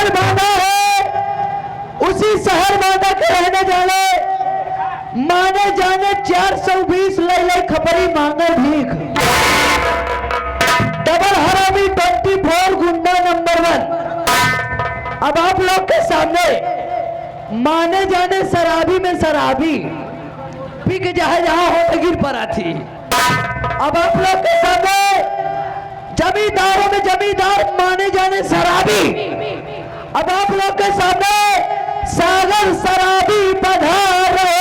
शहर बांधा है, उसी शहर बांधा के रहने जाने माने जाने 420 ले खपरी मांगे भीख। डबल हरामी 24 गुंडा नंबर 1। अब आप लोग के सामने माने जाने शराबी में शराबी पिक जहां जहां हो गिर पड़ा थी। अब आप लोग के सामने जमींदारों में जमींदार माने जाने शराबी, अब आप लोग के सामने सागर शराबी पधार रहे।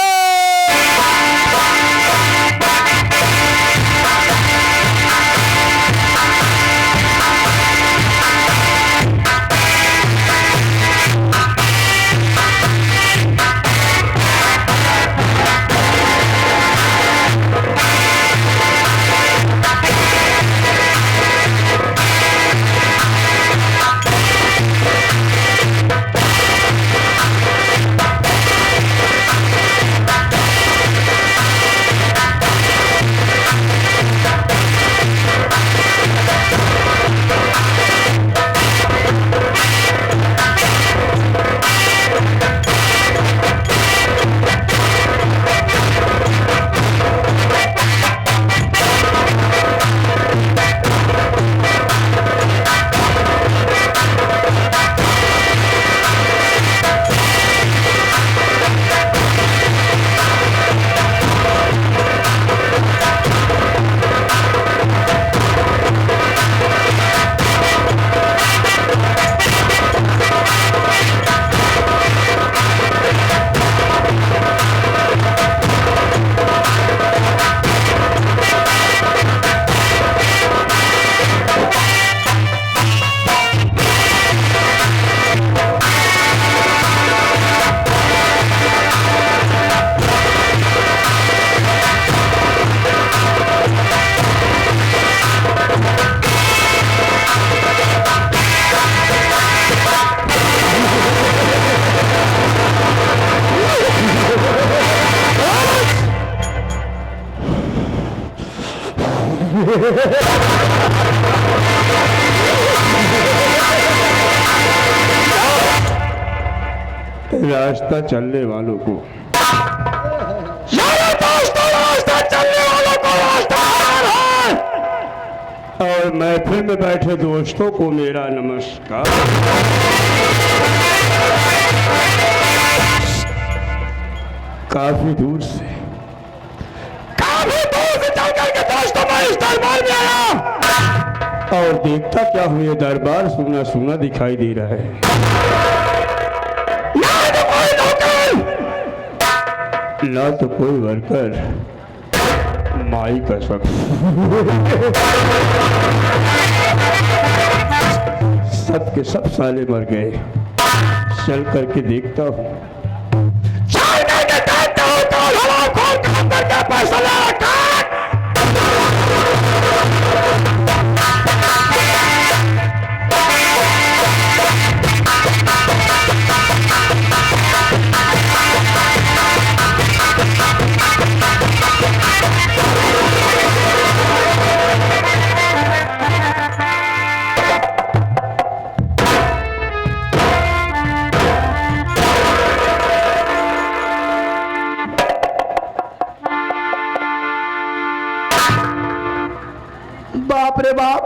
रास्ता चलने वालों को रास्ता चलने वालों को रास्ता है। और महफिल में बैठे दोस्तों को मेरा नमस्कार। काफी दूर से चल करके दोस्तों मैं इस दरबार में आया और देखता क्या हुए, दरबार सुना सुना दिखाई दे रहा है। ना तो कोई वर्कर, माई का शख्स। सब के सब साले मर गए। चल करके देखता हूँ। पैसा बाप रे बाप,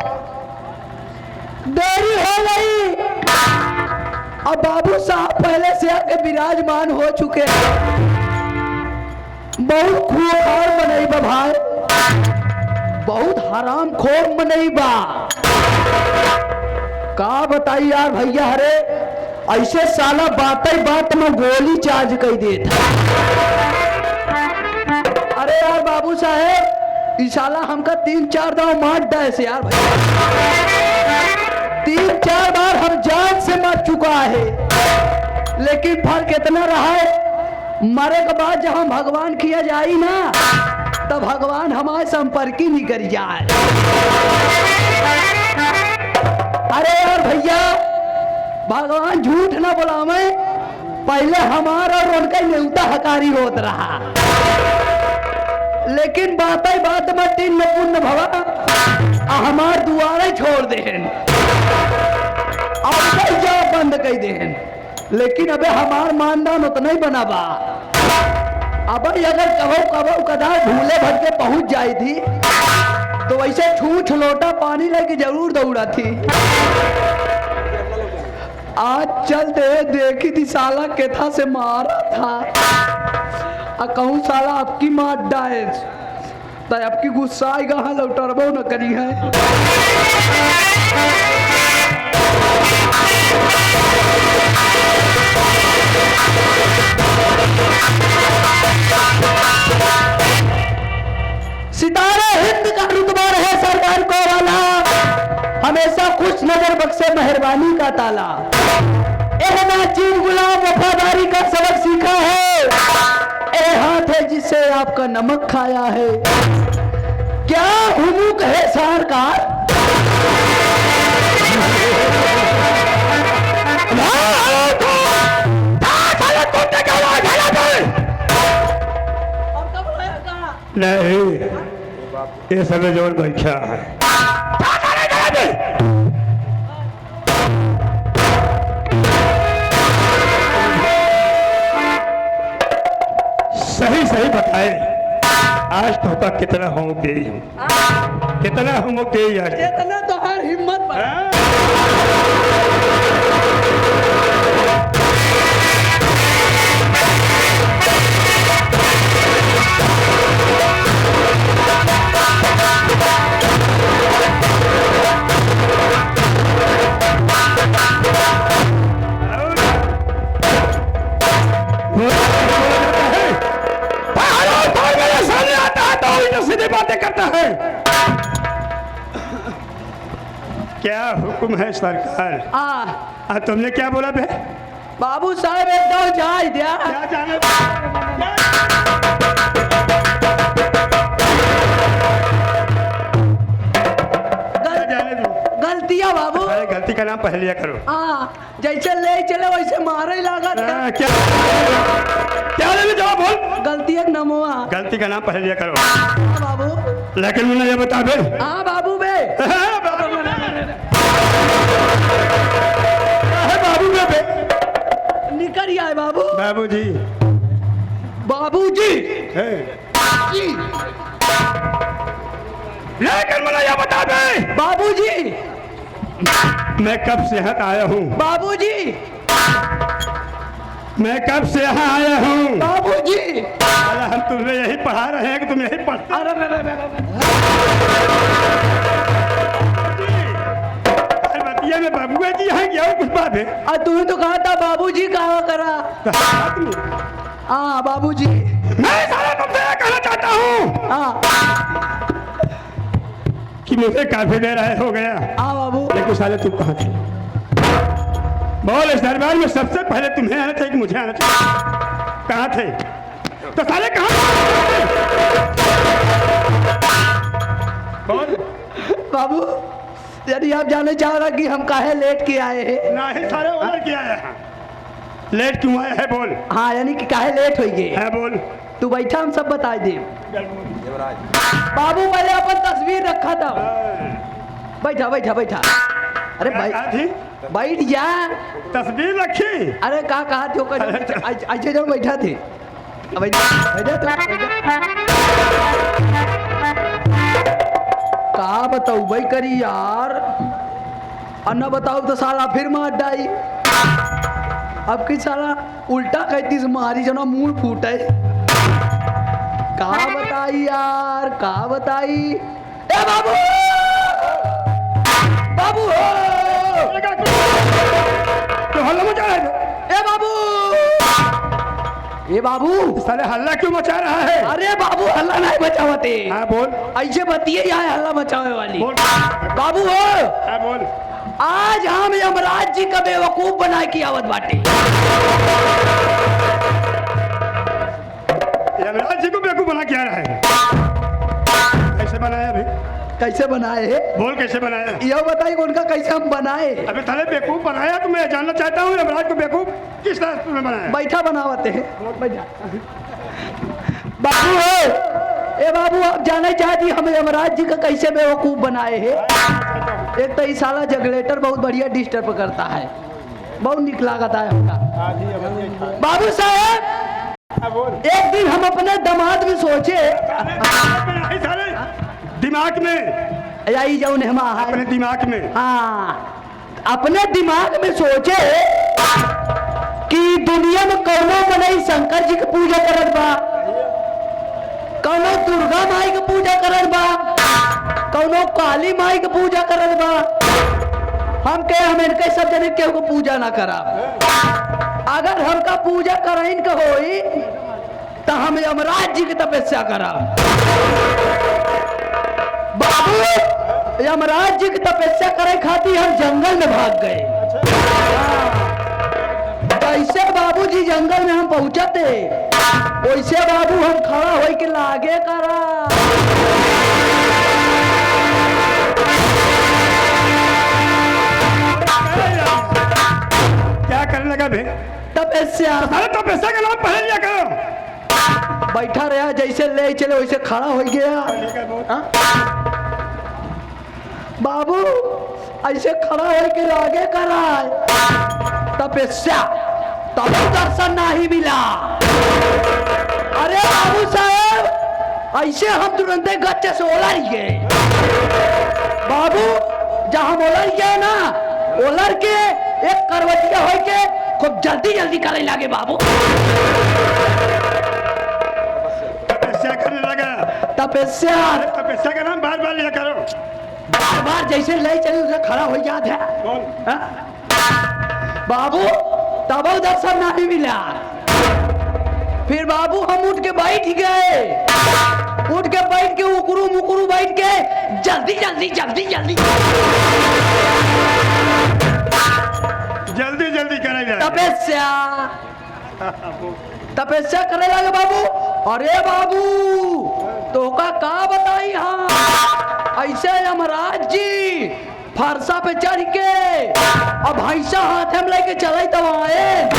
देरी हो गई। अब बाबू साहब पहले से आके विराजमान हो चुके हैं। बहुत खूंखार बनई बा भाई, बहुत हराम खोर बनई बा। का बताई यार भैया, हरे ऐसे साला बात में गोली चार्ज कर देता। अरे यार बाबू साहेब, साला हमका 3-4 दाव मार डाय से यार भाई, 3-4 बार हम जान से मर चुका है। लेकिन फर्क इतना रहा है, मरे के बाद जब हम भगवान किया जाए ना, तब भगवान हमारे संपर्क ही नहीं कर जाए। अरे यार भैया, भगवान झूठ ना बोलावे, पहले हमारा और उनका न्योता हकारी होत रहा। लेकिन बात में तीन न पुण्य भवा हमार दुआरे छोड़ दे, बंद कही देहन, लेकिन अबे हमार मानदान उतना ही बना बा। अब अगर कबो कदा भूले भर के पहुंच जाई थी तो वैसे छूछ लोटा पानी लेके जरूर दौड़ा थी। आज चल दे देखी थी साला केथा से मारा था, कहूँ साला आपकी मार डाए तो आपकी गुस्सा आएगा। हाँ लौटरबो न करी है। सितारा हिंद का रुतबा है सरकार को वाला, हमेशा खुश नजर बख्शे मेहरबानी का ताला। एहना चीन गुलाम वफादारी का सबक सीखा है, ए हाथ है जिससे आपका नमक खाया है। क्या हुकूक है सरकार? नहीं, ये समय जोर बैठा है। सही सही बताए, आज तो कितना होमवर्क दे, कितना होमवर्क दे यार, इतना तो हर हिम्मत बातें करता है। क्या हुक्म है सरकार? तुमने क्या बोला बे? बाबू साहब एकदम जाए दिया। क्या जाने गलतियां बाबू। अरे गलती का नाम पहलिया करो। जैसे ले चले वैसे मारे लगा। क्या क्या ले जवाब बोल। गलती एक नमोआ। गलती का नाम पहलिया करो। बाबू लेकिन मुझे ये बता बे। हाँ बाबू बे। बाबू बे निकल आए बाबू। बाबूजी बाबूजी लेकिन मुझे ये बता बे। बाबूजी मैं कब से यहाँ आया हूँ? बाबूजी मैं कब से यहाँ आया हूँ? बाबूजी हम तुम्हें यही पढ़ा रहे हैं कि तुम यही पढ़ते। अरे बतिया में बाबूआ जी यहाँ गया हूँ, कुछ बात है? तूने तो कहा था बाबूजी कहा करा। हाँ बाबूजी। मैं सारा तुमसे यह कहना चाहता हूँ कि मुझे काफी देर आए हो गया। हाँ बाबू। लेकिन साले तुम कहाँ थे? बोल, इस दरबार में सबसे पहले तुम्हें आना चाहिए कि मुझे आना चाहिए? कहाँ थे? तो साले कहाँ? बोल बाबू, यदि आप जानना चाह रहे कि हम काहे लेट के आए हैं? नहीं सारे ऑर्डर किया है। लेट क्यों आया है बोल। हाँ यानी कि काहे लेट हो गए है बोल। तू बैठा हम सब बता दे। बाबू पहले अपन तस्वीर रखा था। बैठा बैठा बैठा। अरे भाई बैठ जा। तस्वीर रखी? अरे कहा थे अच्छे जब बैठा थे। कहा बताऊ भाई करी यार। अन्ना बताओ तो साला फिर मार डाई। अब की साला उल्टा कहती से मारी जना मुंह फूटे। कहा बताई यार, कहा बताई। ए बाबू बाबू तो हल्ला मचा रहा है। ए बाबू, ए बाबू साले हल्ला क्यों मचा रहा है? अरे बाबू हल्ला नहीं मचावते। हाँ बोल। ऐसे बतिए यहाँ हल्ला मचावे वाली। बोल। बाबू हो। हाँ बोल। आज हम यमराज जी का बेवकूफ बना की आवत बाटे। यमराज जी को बेवकूफ बना के आ रहा है? कैसे बनाया अभी? कैसे बनाए है? बोल कैसे बनाया? यह बताइए उनका कैसे हम बनाए। अबे साले बेवकूफ बनाया तो मैं जानना चाहता हूँ यमराज को बेवकूफ किस तरह तुमने बनाया? बैठा बनावते हैं। बैठा। बाबू हो। ए बाबू आप जानना चाहती हम यमराज जी का कैसे बेवकूफ बनाए हैं? एक तो इस साला जगलेटर बहुत बढ़िया डिस्टर्ब करता है। बहुत निक लागत है हमका। बाबू साहब एक दिन हम अपने दामाद में सोचे दिमाग में यही जाऊँ हम अपने दिमाग में, हाँ अपने दिमाग में सोचे कि दुनिया में कौनो मनई शंकर जी की पूजा करत बा, कौनो दुर्गा माई की पूजा करत बा, कौनो काली माई की पूजा करत बा। हम के हम इनके सब जने केहू को पूजा ना करा। अगर हमका पूजा कराइन के होई तो हम यमराज जी की तपस्या करा। बाबू यमराज जी की तपस्या करे खातिर हम जंगल में भाग गए। जैसे बाबूजी जंगल में हम पहुंचते वैसे बाबू हम खड़ा होई के लागे करा। क्या करने लगा बे? तपस्या। अरे तपस्या का नाम पहले लिया करो। बैठा रहा जैसे ले चले वैसे खड़ा हो गया। हाँ? बाबू ऐसे खड़ा हो के लागे करा तपस्या, तब दर्शन नहीं मिला। अरे बाबू साहब ऐसे हम तुरंत गच्चे से ओलर गए। बाबू जहां ओलर गए ना, ओलर के एक करवटिया हो के खूब जल्दी जल्दी करे लगे। बाबू तपस्या करने लगा। तपस्या। तपस्या का नाम बार बार लिया करो। बार बार जैसे ले चले उसे खड़ा हो जाता है। बाबू तब दर्शन नहीं मिला। फिर बाबू हम उठ के बैठ गए, उठ के बैठ के उकरू मुकरू बैठ के जल्दी जल्दी जल्दी जल्दी जल्दी जल्दी करे जाए। तपस्या तपस्या करे लगे बाबू। अरे बाबू तो का बताई हाँ ऐसे यमराज जी फरसा पे चढ़ के अब भैंसा हाथ में लेके चले तब आए।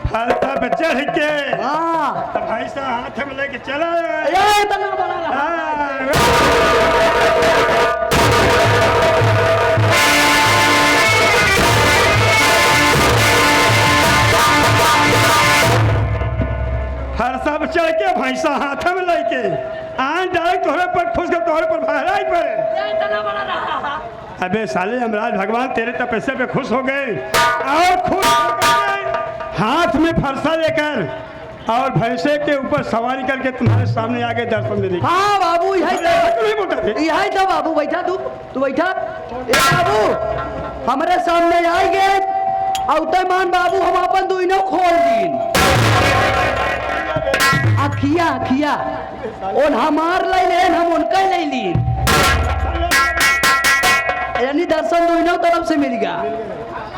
फरसा पे चढ़ के हाँ भैंसा हाथ में लेके चला। ये इतना बड़ा रहा। फरसा पे चढ़ के भैंसा हाथ में लेके डायरेक्ट तोहरे पर खुश कर तोहरे पर भराई पर। अबे साले यमराज भगवान तेरे तपस्या पे खुश हो गए और खुश होकर हाथ में फरसा लेकर और भैंसे के ऊपर सवारी करके तुम्हारे सामने आगे दर्शन देने। हाँ बाबू यही था बाबू। बैठा तू बैठा। बाबू हमारे सामने आए गए और मान बाबू हम अपन दुइनो खोल दीन अखिया अखिया और हमार ले लेन हम उनका ले ली, यानी दर्शन दोनों तरफ से मिल गया।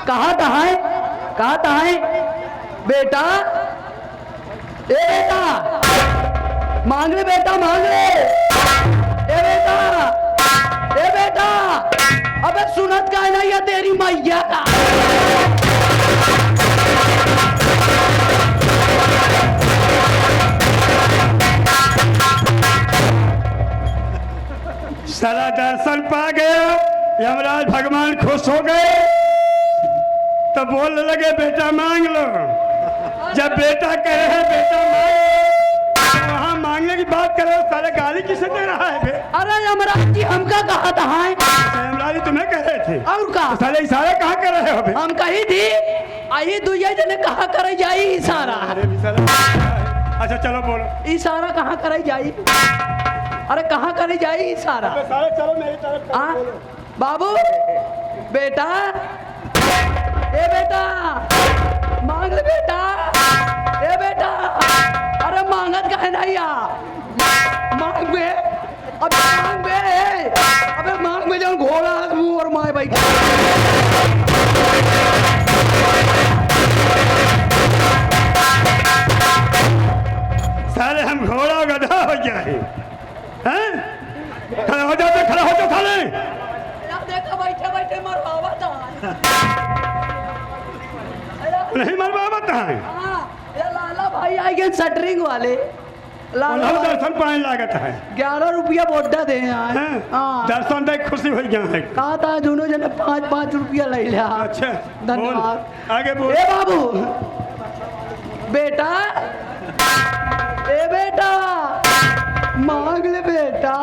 कहाँ है बेटा? ए बेटा मांग ले, बेटा मांग ले। ए बेटा अबे सुनत का नहीं है तेरी मैया का। सारा दर्शन पा गया, यमराज भगवान खुश हो गए तो बोलने लगे बेटा मांग लो। जब बेटा कह रहे हैं बेटा मांग, वहाँ मांगने की बात कर रहे हो, सारे गाली किसे दे रहा है बे? अरे यमराज जी हमका कहा था। यमराज जी तुम्हें कह रहे थे और कहा सारे इशारा कहाँ कर रहे हो बे? हम कही थी आई दुनिया जने कहा करे जाई इशारा। अच्छा चलो बोलो इशारा कहाँ करे जाई? अरे कहाँ करे जाई इशारा? सारे चलो मेरी तरफ। बाबू बेटा, ए बेटा मांग ले बेटा। ए बेटा अरे मांगत का है नहीं मांग में, अबे मांग में, अबे मांग में जो घोड़ा मुंह और माए भाई। सारे हम घोड़ा गधा हो जाए हैं? खड़ा हो जाते, खड़ा हो जाओ साले। देखो बैठे बैठे मरवावा नहीं मरवावत है। ये लाला भाई आए गए शटरिंग वाले। उन्होंने दर्शन पाने लागत है 11 रुपया बोड्डा दे यार। हैं? हाँ दर्शन देख खुशी हो गया है। कहा था दोनों जने 5-5 रुपया ले लिया। अच्छा धन्यवाद। बोल, आगे बोल। ए बाबू बेटा, ए बेटा मांग ले बेटा,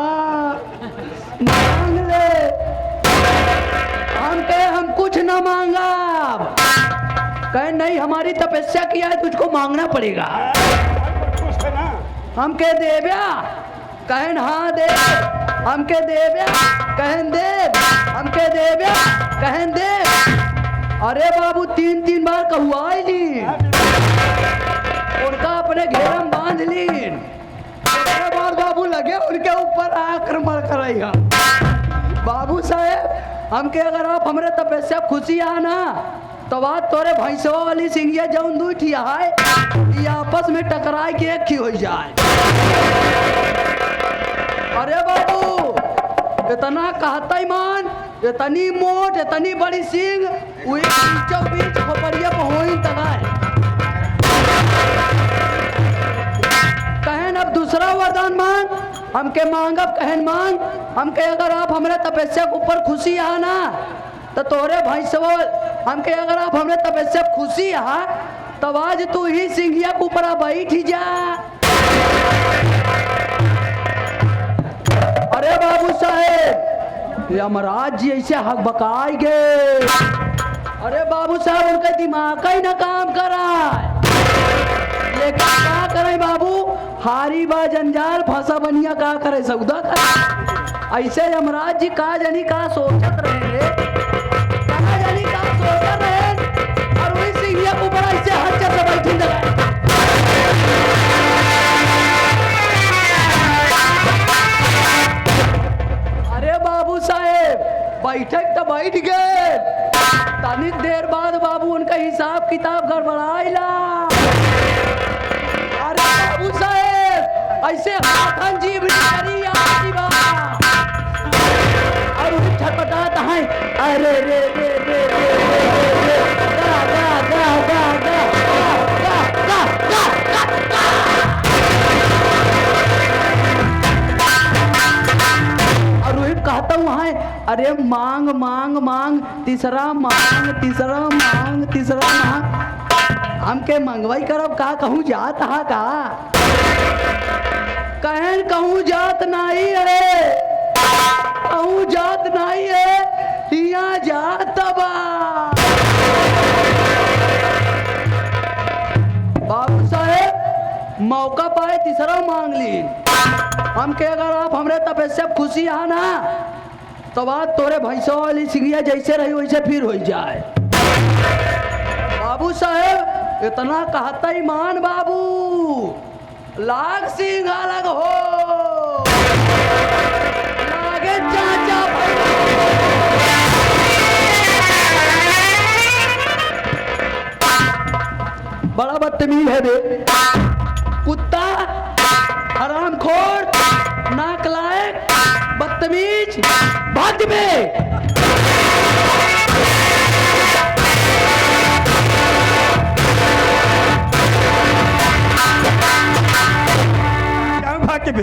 मांग ले। हम कहे हम कुछ ना मांगा, कहे नहीं हमारी तपस्या किया है तुझको मांगना पड़ेगा। खुश है ना? हम कह देव्या, कहन हाँ दे। हम कह देव्या, कहन देव। हम कह देव्या, कहन देव। अरे बाबू 3-3 बार कहुआ ली, उनका अपने घेरा में बांध ली। उसके बाद बाबू लगे उनके ऊपर आक्रमण करेगा। बाबू साहेब हम के अगर आप हमरे तपस्या खुशी आना तो बात तोरे भैंसवा वाली सिंगिया जौन दूठिया है ये आपस में टकराए के एक ही हो जाए। अरे बाबू इतना कहता ही मान, इतनी मोट इतनी बड़ी सिंग वही बीचों बीच खोपड़िया पे हो ही तगाए। कहन अब दूसरा वरदान मांग। हम के मांगब कहन मांग। हम के अगर आप हमरे तपस्या के ऊपर खुशी आना तो तोरे भैंसवा। हम के अगर आप हमरे तपस्या खुशी आ तब आज तू ही सिंगिया के ऊपर बैठ जा। अरे बाबू साहेब यमराज जी ऐसे हक बकाई गए। अरे बाबू साहब उनका दिमाग ही ना काम करा, लेकिन क्या करे बाबू, हारी बा जंजाल फंसा बनिया का करे सौदा करे। ऐसे यमराज जी का जानी का सोचत रहे, का जानी का सोचत रहे और वही सिंगिया के ऊपर ऐसे हच्चर से बैठी लगा। अरे बाबू साहेब बैठक तो बैठ गए, तनिक देर बाद बाबू उनका हिसाब किताब गड़बड़ाइला। अरे बाबू साहेब ऐसे हाथन जीव करी आती बा और उन्हें छटपटाता है। अरे रे रे रे रे रे गा गा गा गा गा गा गा गा गा। और वही कहता हूँ है अरे मांग मांग मांग तीसरा मांग तीसरा मांग तीसरा मांग। हमके मंगवाई करब का कहूँ जात हा का, कहन कहूँ जात नहीं है, कहूँ जात नहीं है यहाँ जात बा। बाबू साहेब मौका पाए तीसरा मांग ली। हमके अगर आप हमरे तपस्या खुशी आना तो बात तोरे भैंसों वाली सिंगिया जैसे रही वैसे फिर हो जाए। बाबू साहेब इतना कहता ही मान बाबू, लाग सिंह अलग हो लागे चाचा। बड़ा बदतमीज है बे, कुत्ता हरामखोर नाक लायक बदतमीज भाग्य में। भाग के बे,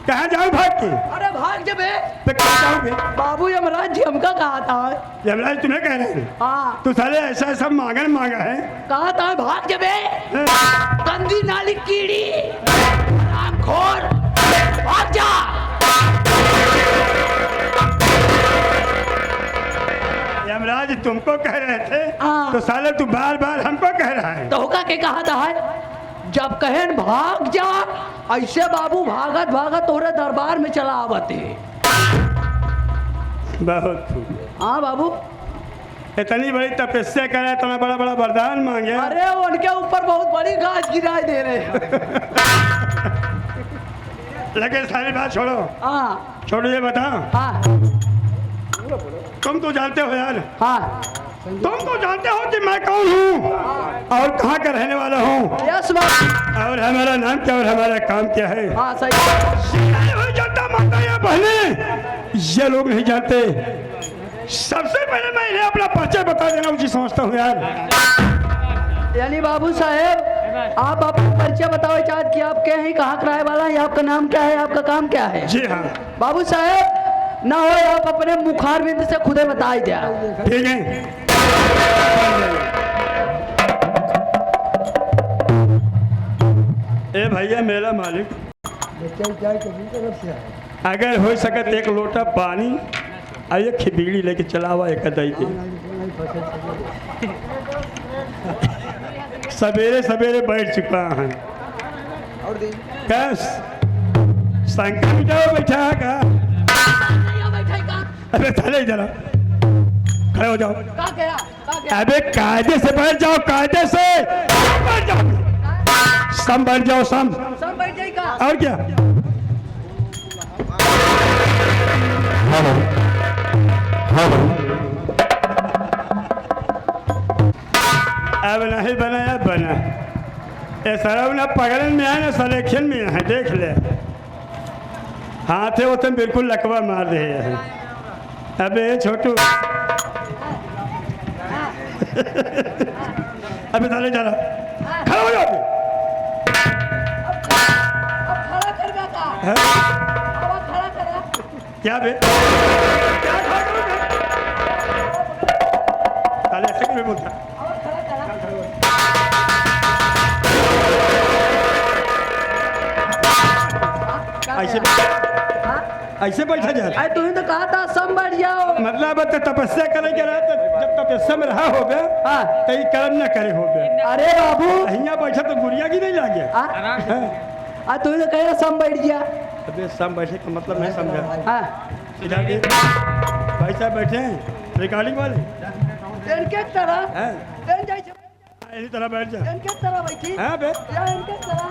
कहाँ जाऊँ भाग के? अरे भाग जबे तो कहाँ जाऊँ बे? बाबू यमराज जी हमका कहा था। यमराज तुम्हें कह रहे हैं हाँ तो साले ऐसा ऐसा मांगा है। कहा था भाग जबे गंदी नाली कीड़ी हरामखोर भाग जा। यमराज तुमको कह रहे थे हाँ। तो साले तू बार बार हमको कह रहा है। तो होगा के कहा था है जब कहन भाग जा ऐसे बाबू भागत भागत तोरे दरबार में चला आवते। बहुत हाँ बाबू इतनी बड़ी तपस्या करे, इतना बड़ा बड़ा वरदान मांगे। अरे उनके ऊपर बहुत बड़ी गाज गिराई दे रहे हैं। लगे सारी बात छोड़ो, हाँ छोड़ो ये बताओ, हाँ तुम तो जानते हो यार, हाँ तुम तो जानते हो कि मैं कौन हूँ और कहाँ का रहने वाला हूँ यस बात। और हमारा नाम क्या और हमारा काम क्या है। हाँ सही। नहीं जानता माता या बहने, ये लोग नहीं जानते। सबसे पहले मैं इन्हें अपना परिचय बता देना उचित समझता हूँ यार। यानी बाबू साहेब आप अपना परिचय बताओ चाहत कि आप क्या हैं, कहाँ किराए वाला है, आपका नाम क्या है, आपका काम क्या है? जी हाँ बाबू साहेब ना हो आप अपने मुखार बिंद से खुदे बता दिया। ठीक है। ए भैया मेरा मालिक, अगर हो सकत एक लोटा पानी और एक खिबीड़ी लेके चलावा एक दई के। सवेरे सवेरे बैठ चुका है कैस शंकर मिटा बैठा है का? अबे चले इधर खड़े हो जाओ। अबे कायदे से बैठ जाओ, कायदे से बैठ जाओ, सम बैठ जाओ, सम बैठ जाएगा। और क्या? अब नहीं बना, अब बना। ये सरव ना पगड़न में है ना सलेक्शन में है, देख ले। हाथ है वो तुम बिल्कुल लकवा मार रहे हैं। अबे छोटू अबे चले जा रहा, खड़ा हो जाओ। क्या बे क्या ताले ऐसे क्यों बोलता? ऐसे बैठा जा रहा। तुमने तो कहा था सम बैठ जाओ। मतलब तो तपस्या करे के रहा, जब तपस्या में रहा हो गया तो ये कर्म न करे हो गया। अरे बाबू यहाँ बैठा तो गुड़िया की नहीं लागे। तुमने तो कह रहा सम बैठ गया। अबे सम बैठे का मतलब नहीं समझा। हाँ इधर भाई साहब बैठे हैं रिकॉर्डिंग वाले इनके तरह हैं, इसी तरह बैठ जा। इनके तरह बैठी हाँ बे या इनके तरह।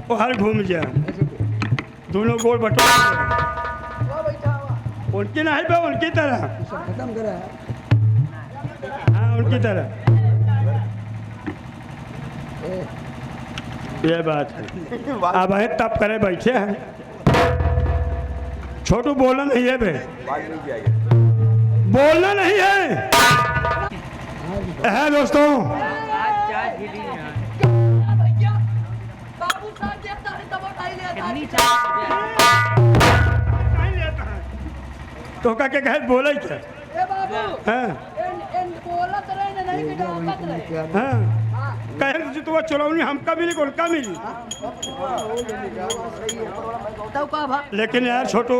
वो हर घूम जा, दोनों गोल बटो उनकी नहीं बे, उनकी तरह खत्म करा। हाँ उनकी तरह। ये बात है। अब है तब करे बैठे हैं। छोटू बोलना नहीं है बे, बोलना नहीं है। दोस्तों तो का के कहे बोले क्या? हाँ हाँ कहे तो चुनौनी हमका मिली उनका मिली। लेकिन यार छोटू,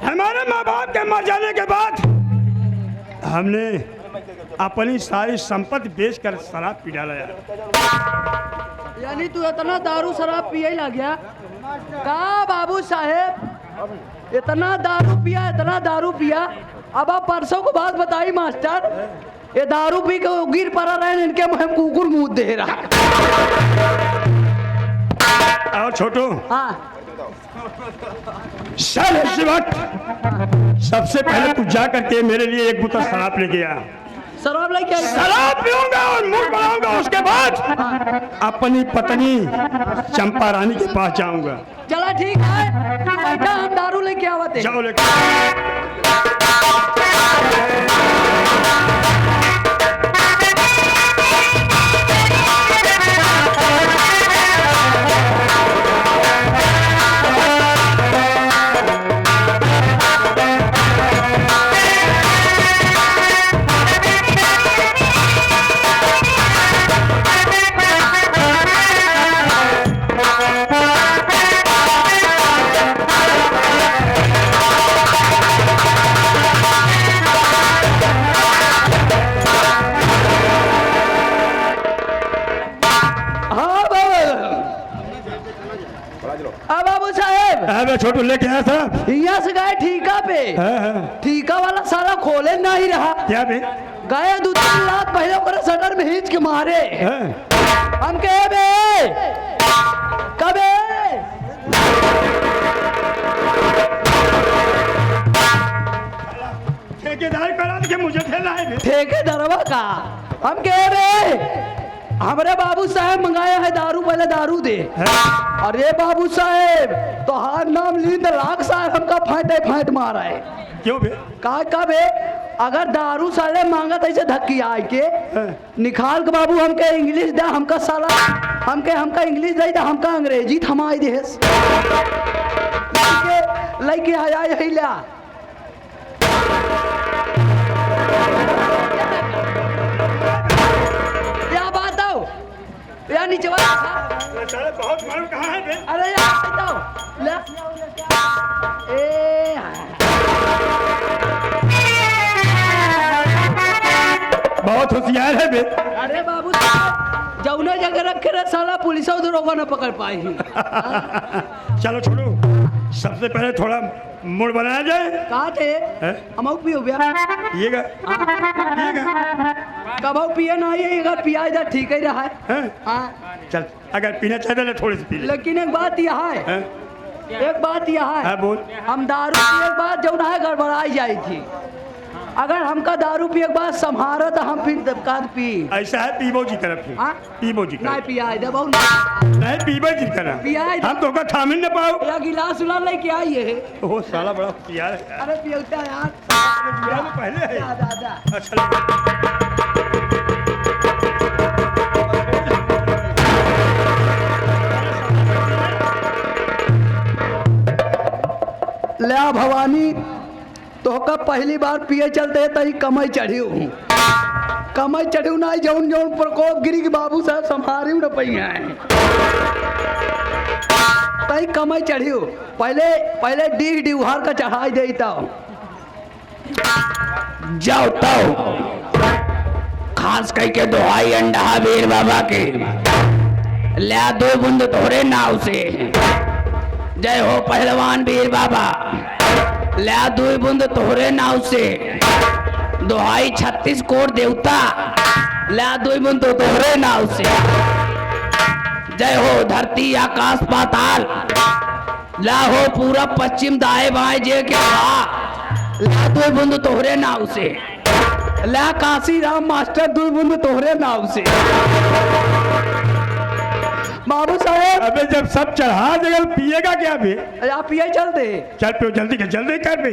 हमारे माँ बाप के मर जाने के बाद हमने अपनी सारी संपत्ति बेचकर शराब पी डाला यार। यानी तू इतना दारू शराब पिए लग गया का बाबू साहेब? इतना दारू पिया, इतना दारू पिया। अब आप परसों को बात बताई मास्टर, ये दारू पी के गिर पड़ा रहे, इनके मुँह कुकुर मुंह दे रहा। और छोटू हाँ चल इसी वक्त सबसे पहले तू जा करके मेरे लिए एक बोतल शराब लेके आ। शराब लेके आई? शराब पीऊंगा और मुंह बनाऊंगा, उसके बाद अपनी पत्नी चंपा रानी के पास जाऊंगा। चला ठीक है, बैठा हम दारू लेके आवते। जाओ लेके। छोटू लेके आया था यहाँ से गए ठीका पे। ठीका वाला साला खोले ना ही रहा। क्या बे? गए 2-3 लाख पहले ओकरे शटर में हिंच के मारे। हम कहे बे कबे ठेकेदार करा के मुझे खेला है। ठेकेदारवा का हम कहे बे हमारे बाबू साहब मंगाया है दारू, पहले दारू दे। अरे बाबू साहब तो हार नाम ली तो लाख साहब हमका फाटे फाट मारा है। क्यों बे? का कब है अगर दारू साले मांगा तो ऐसे धक्की आए के निकाल के बाबू हमके इंग्लिश दे, हमका साला हमका इंग्लिश दे तो हमका अंग्रेजी थमाई दे। लड़के आया यही ला क्या बात हो या नीचे वाला साले बहुत मालूम कहाँ है बे? अरे यार बताओ ले ए बहुत होशियार है बे। अरे बाबू जौने जगह रखे रहे साला पुलिस दरोगा न पकड़ पाई। चलो छोड़ो, सबसे पहले थोड़ा मूड बनाया जाए। कहा थे हम पियो भैया पिएगा? कब पिए ना ये अगर पिया इधर ठीक ही रहा है। हाँ चल, अगर पीना चाहते तो थोड़ी सी पी ले। लेकिन एक बात यह है, एक बात यह है, बोल। हम दारू पिए एक बात जो है गड़बड़ाई जाई थी। अगर हमका दारू पिए एक बात संभारा तो हम फिर काद पी। ऐसा है पीबो जी तरफ से। पीबो जी नहीं पिया इधर बहुत नहीं पीबो जी तरफ पिया हम तो का थामिन न पाओ। या गिलास उला लेके आई है। ओह साला बड़ा होशियार है। अरे पियोता यार पहले है। दादा अच्छा ले भवानी तो का पहली बार पिए चलते तई कमई चढ़ी हूँ, कमई चढ़ी ना जौन जौन प्रकोप गिरी के बाबू साहब संभारी न पहिया तई कमई चढ़ी हूँ। पहले डी डिहार का चढ़ाई देता जाओ तो खास कह के दोहाई अंडा वीर बाबा के ले दो बूंद तोरे नाव से। जय हो पहलवान वीर बाबा ले दो बूंद तोहरे नाव से। दोहाई 36 कोट देवता ले दो बूंद तोहरे नाव से। जय हो धरती आकाश पाताल ला हो पूरा पश्चिम दाएं बाएं जे के ला दो बूंद तोहरे नाव से। ला काशी राम मास्टर दो बूंद तोहरे नाव से। बाबू साहेब अबे जब सब चढ़ा देगा पिएगा क्या बे? आप पिए चल दे। चल पियो जल्दी कर बे।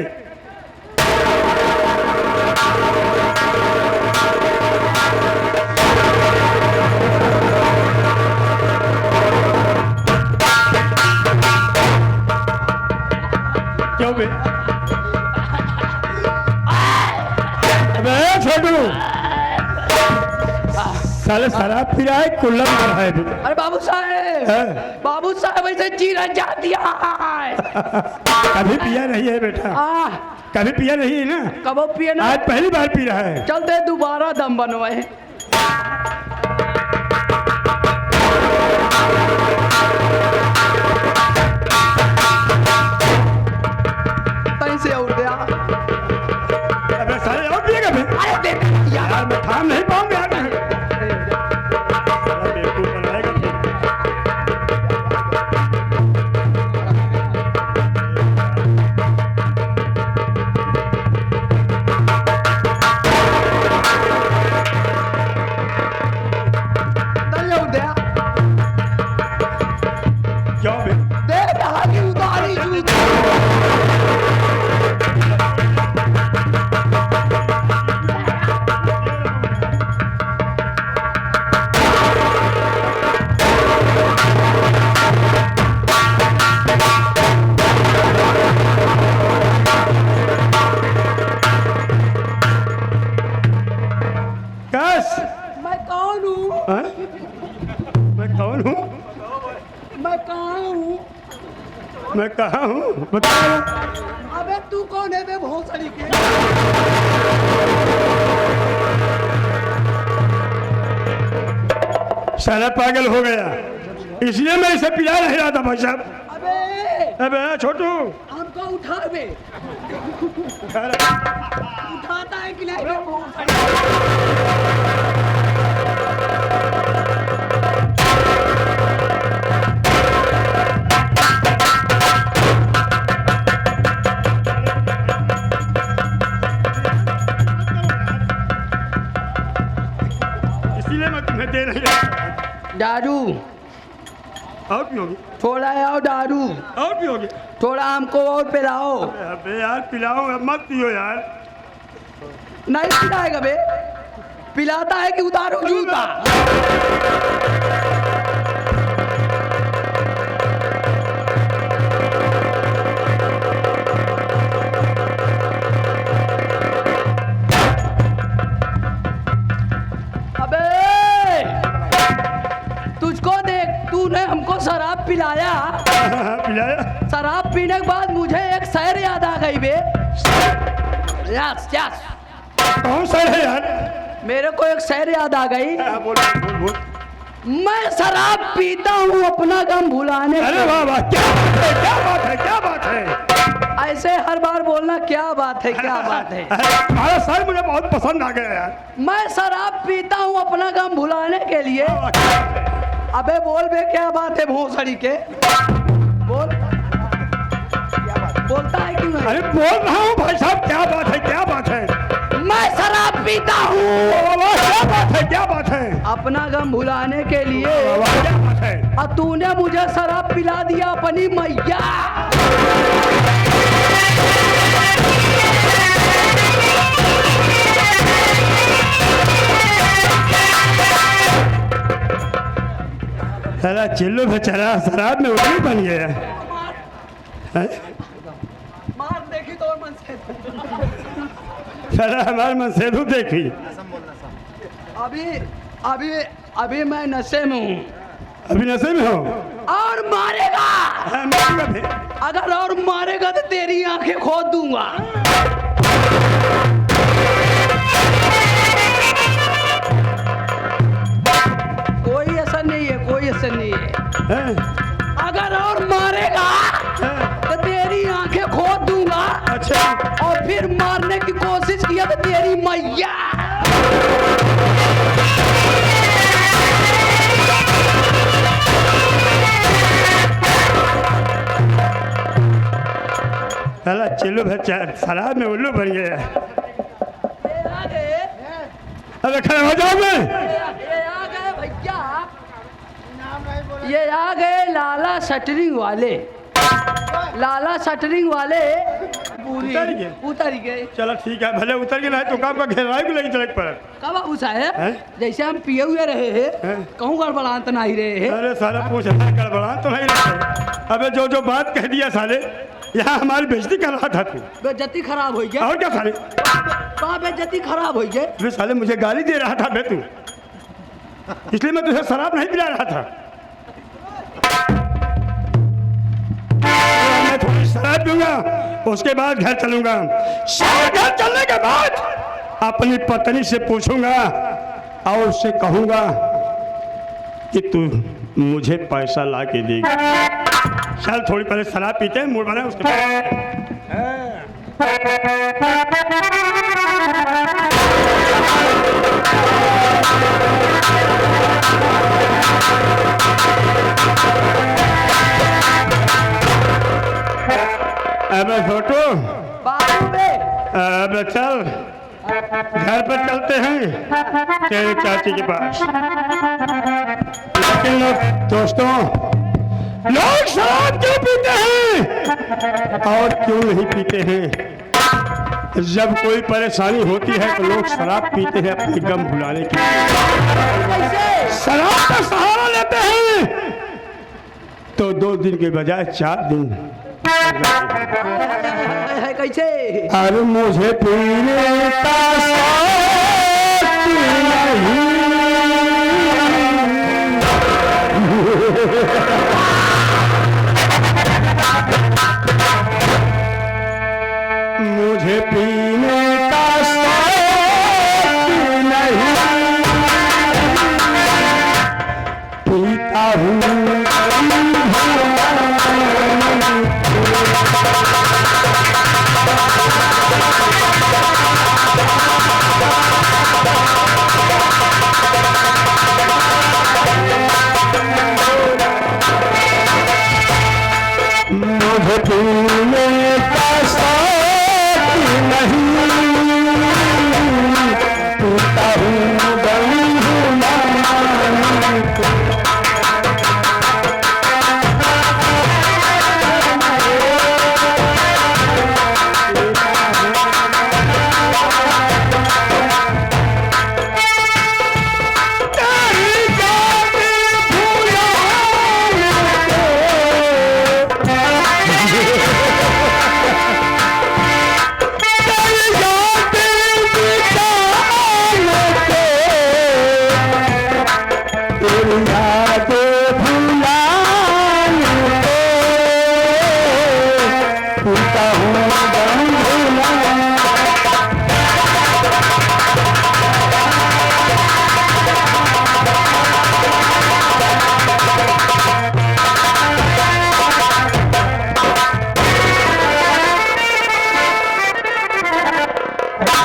क्यों बे? अबे छोटू साले शराब पी रहा है, कुल्ला मार रहा है। अरे बाबू साहब ऐसे चीरा जा दिया है। कभी पिया नहीं है बेटा? कभी पिया नहीं है ना? कब पिए ना? आज पहली बार पी रहा है। चलते दोबारा दम बनवाए। तहीं से उठ गया। अबे साले और पिएगा बे? अरे दे यार मैं थाम नहीं पाऊंगा यार। क्यों बे? दे की उतारी मैं कौन हूँ? मैं कौन हूँ? मैं कहाँ हूँ? मैं कहाँ हूँ बता। अबे तू कौन है बे भोसड़ी के? साला पागल हो गया, इसलिए मैं इसे पिला नहीं रहा था भाई साहब। अबे छोटू हमको उठा बे। उठाता है कि नहीं बे भोसड़ी? इसलिए मैं तुम्हें दे नहीं रहा। दारू और पियोगे? थोड़ा और दारू, और पियोगे? थोड़ा हमको और पिलाओ। अबे यार पिलाओ, अब मत पियो यार। नहीं पिलाएगा बे, पिलाता है कि उतारो जूता। अबे तुझको देख, तूने हमको शराब पिलाया, पिलाया? शराब पीने के बाद मुझे एक शहर याद आ गई बे। यस यस, कौन सा है यार? मेरे को एक शहर याद आ गई। हाँ, बोल बोल बोल। मैं शराब पीता हूँ अपना गम भुलाने अरे के। वाह वाह, क्या बात है, क्या बात है, क्या बात है। ऐसे हर बार बोलना क्या बात है, क्या बात है। तुम्हारा सर मुझे बहुत पसंद आ गया यार। मैं शराब पीता हूँ अपना गम भुलाने के लिए। वाह, वाह, क्या बात है। अबे बोल बे, क्या बात है भोसड़ी के, बोल। बोलता है क्यों नहीं? अरे बोल रहा हूँ भाई साहब, क्या बात है, क्या बात है। मैं शराब पीता हूँ वाह, वाह, क्या बात है, क्या बात है। अपना गम भुलाने के लिए। वाह, वाह, क्या बात है। और तूने मुझे शराब पिला दिया अपनी मैया। साला चिल्लू बेचारा शराब में उल्लू बन गया है? मार देखी तो मन से। साला हमारे मन से तू देखी। अभी अभी अभी मैं नशे में हूँ। अभी नशे में हो? और मारेगा, हाँ, मारूंगा भी। अगर और मारेगा तो तेरी आंखें खोद दूंगा। कोई असर नहीं है, कोई असर नहीं है। हैं? अगर और मारेगा हैं? तो तेरी आंखें खोद दूंगा। अच्छा, और फिर मारने की कोशिश किया तो तेरी मैया। साला चिल्लू बेचारा शराब में उल्लू बन गया। ये आ गए, अरे खड़े हो जाओ मैं। ये आ गए भैया, ये आ गए लाला शटरिंग वाले। लाला शटरिंग वाले पूरी उतर गए? उतर गए। चलो ठीक है, भले उतर के नहीं तो काम का घेराई को लेके चले पर। कब बाबू साहब, हैं? जैसे हम पिए हुए रहे हैं, हैं? कहूँ गड़बड़ान तो नहीं रहे हैं। अरे साला पूछ रहा है, गड़बड़ा तो नहीं रहे। अबे जो जो बात कह दिया साले, यहाँ हमारी बेइज्जती कर रहा था तू। बेइज्जती खराब हो गई। और क्या साले? कहाँ बेइज्जती खराब हो गई? अबे साले मुझे गाली दे रहा था बे तू, इसलिए मैं तुझे शराब नहीं पिला रहा था। मैं थोड़ी शराब दूंगा, उसके बाद घर चलूंगा। शायद घर चलने के बाद अपनी पत्नी से पूछूंगा और उससे कहूंगा कि तू मुझे पैसा ला के देगी। चल थोड़ी पहले शराब पीते हैं, मूड बना उसके अब फोटो बाबू बे, अब चल घर पर चलते हैं तेरे चाची के पास। लेकिन दोस्तों, लोग शराब क्यों पीते हैं और क्यों नहीं पीते हैं? जब कोई परेशानी होती है तो लोग शराब पीते हैं अपने गम भुलाने के लिए। कैसे? शराब का सहारा लेते हैं तो 2 दिन के बजाय 4 दिन। है कैसे? अरे मुझे पीने का शौक नहीं। मुझे पीने का शौक नहीं, पीता हूँ मुझे पीने का शौक नहीं, पीता हूँ गम भुलाने को। याद भुलाने को भूलता हूँ